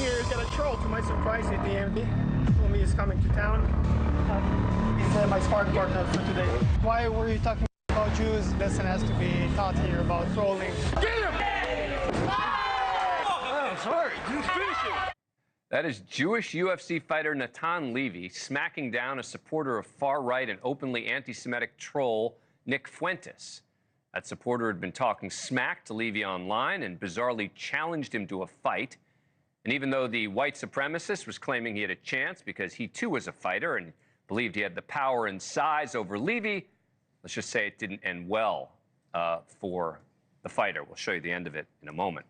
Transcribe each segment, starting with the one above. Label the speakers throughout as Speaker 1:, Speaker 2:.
Speaker 1: here, he's got a troll. To my surprise, he DM'd me. Told me he's coming to town. He's my sparring partner for today. Why were you talking about Jews? Lesson has to be taught here about trolling. Get him!
Speaker 2: Oh, sorry. Just finish it.
Speaker 3: That is Jewish UFC fighter Natan Levy smacking down a supporter of far-right and openly anti-Semitic troll Nick Fuentes. That supporter had been talking smack to Levy online and bizarrely challenged him to a fight. And even though the white supremacist was claiming he had a chance because he too was a fighter and believed he had the power and size over Levy, let's just say it didn't end well for the fighter. We'll show you the end of it in a moment.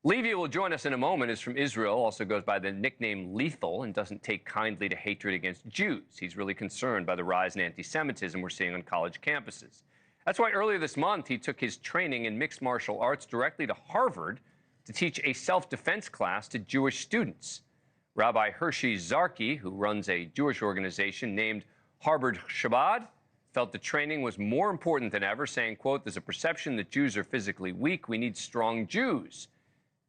Speaker 3: Levy, who will join us in a moment, is from Israel, also goes by the nickname Lethal, and doesn't take kindly to hatred against Jews. He's really concerned by the rise in anti-Semitism we're seeing on college campuses. That's why earlier this month he took his training in mixed martial arts directly to Harvard to teach a self-defense class to Jewish students. Rabbi Hershey Zarki, who runs a Jewish organization named Harvard Shabbat, felt the training was more important than ever, saying, quote, "There's a perception that Jews are physically weak. We need strong Jews."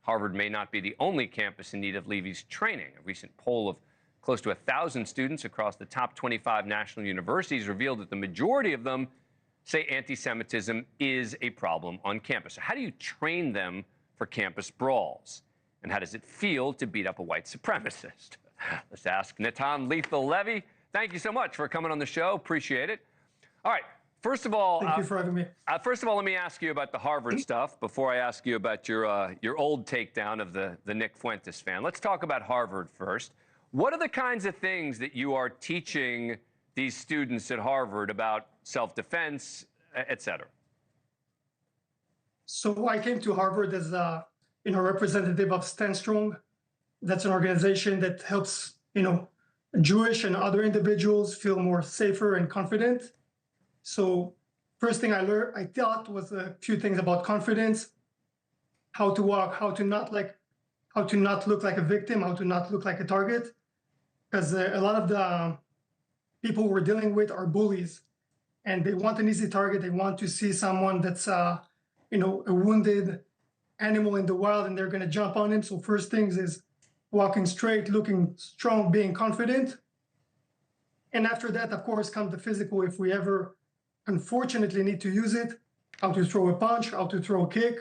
Speaker 3: Harvard may not be the only campus in need of Levy's training. A recent poll of close to 1,000 students across the top 25 national universities revealed that the majority of them say anti-Semitism is a problem on campus. So how do you train them for campus brawls? And how does it feel to beat up a white supremacist? Let's ask Natan Lethal Levy. Thank you so much for coming on the show. Appreciate it. All right. First of all,
Speaker 1: thank you for having me.
Speaker 3: First of all, let me ask you about the Harvard stuff before I ask you about your old takedown of the Nick Fuentes fan. Let's talk about Harvard first. What are the kinds of things that you are teaching these students at Harvard about self-defense, et cetera?
Speaker 1: So I came to Harvard as a representative of Stand Strong. That's an organization that helps Jewish and other individuals feel more safer and confident. So first thing I taught was a few things about confidence, how to walk, how to not look like a victim, how to not look like a target, because a lot of the people we're dealing with are bullies, and they want an easy target. They want to see someone that's a wounded animal in the wild, and they're going to jump on him. So first things is walking straight, looking strong, being confident. And after that, of course, comes the physical. If we ever unfortunately need to use it, how to throw a punch, how to throw a kick,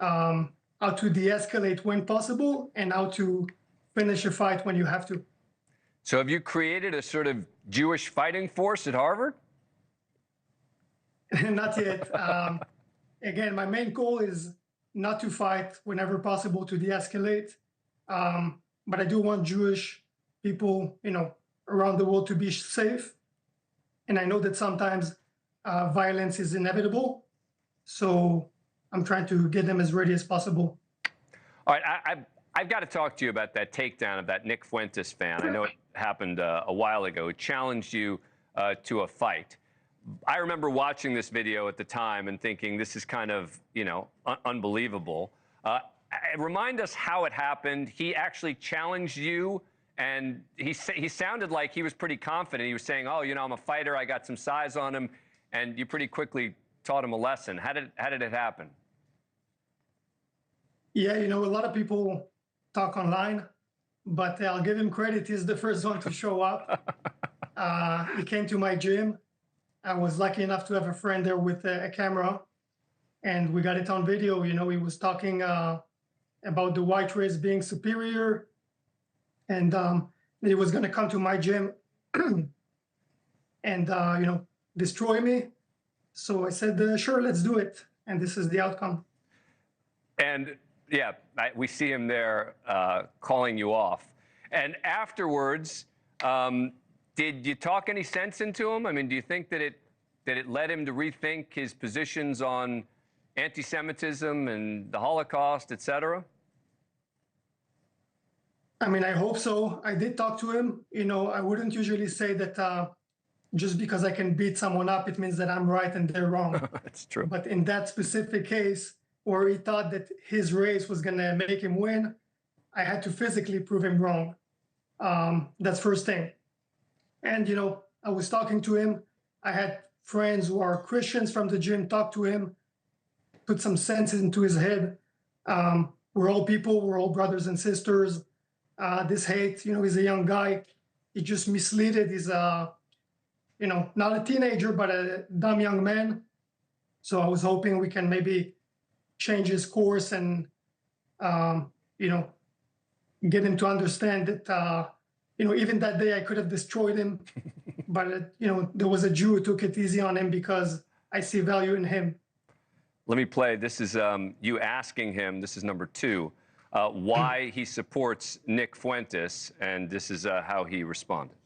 Speaker 1: how to de-escalate when possible, and how to finish a fight when you have to.
Speaker 3: So have you created a sort of Jewish fighting force at Harvard?
Speaker 1: Not yet. Again, my main goal is not to fight whenever possible, to de-escalate. But I do want Jewish people, around the world to be safe. And I know that sometimes violence is inevitable. So I'm trying to get them as ready as possible.
Speaker 3: All right, I've got to talk to you about that takedown of that Nick Fuentes fan. I know it happened a while ago. It challenged you to a fight. I remember watching this video at the time and thinking this is kind of, unbelievable. Remind us how it happened. He actually challenged you, and he sounded like he was pretty confident. He was saying, "Oh, I'm a fighter. I got some size on him," and you pretty quickly taught him a lesson. How did it happen?
Speaker 1: Yeah, a lot of people talk online, but I'll give him credit. He's the first one to show up. He came to my gym. I was lucky enough to have a friend there with a camera, and we got it on video. He was talking about the white race being superior, and he was going to come to my gym and, destroy me. So I said, sure, let's do it. And this is the outcome.
Speaker 3: And yeah, we see him there calling you off. And afterwards, did you talk any sense into him? I mean, do you think that it led him to rethink his positions on anti-Semitism and the Holocaust, et cetera?
Speaker 1: I mean, I hope so. I did talk to him. I wouldn't usually say that just because I can beat someone up, it means that I'm right and they're wrong.
Speaker 3: That's true.
Speaker 1: But in that specific case, where he thought that his race was going to make him win, I had to physically prove him wrong. That's first thing. And, I was talking to him. I had friends who are Christians from the gym talk to him, put some sense into his head. We're all people. We're all brothers and sisters. this hate. He's a young guy. He just misleaded. He's not a teenager, but a dumb young man. So I was hoping we can maybe change his course and, get him to understand that, even that day I could have destroyed him. But, there was a Jew who took it easy on him because I see value in him.
Speaker 3: Let me play. This is you asking him, this is number 2, why he supports Nick Fuentes, and this is how he responded.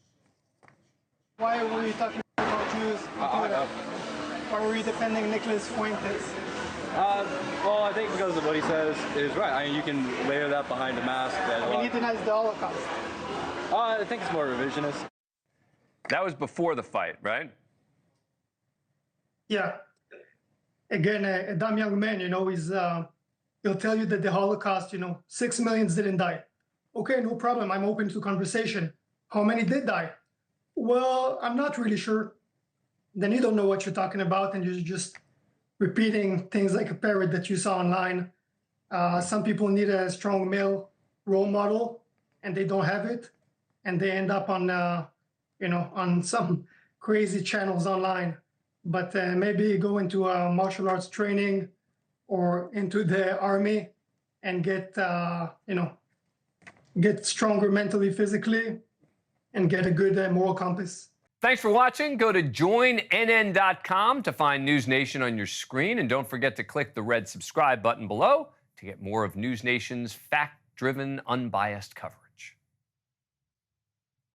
Speaker 1: Why were you talking about Jews? Why were you defending Nicholas Fuentes?
Speaker 4: Well, I think because of what he says is right. I mean, you can layer that behind a mask.
Speaker 1: He denies the Holocaust.
Speaker 4: I think it's more revisionist.
Speaker 3: That was before the fight, right?
Speaker 1: Yeah. Again, a dumb young man, he'll tell you that the Holocaust, 6 million didn't die. Okay, no problem. I'm open to conversation. How many did die? Well, I'm not really sure. Then you don't know what you're talking about, and you're just repeating things like a parrot that you saw online. Some people need a strong male role model, and they don't have it, and they end up on, on some crazy channels online. But maybe go into martial arts training or into the army and get stronger mentally, physically, and get a good moral compass.
Speaker 3: Thanks for watching. Go to joinnn.com to find NewsNation on your screen. And don't forget to click the red subscribe button below to get more of NewsNation's fact-driven, unbiased coverage.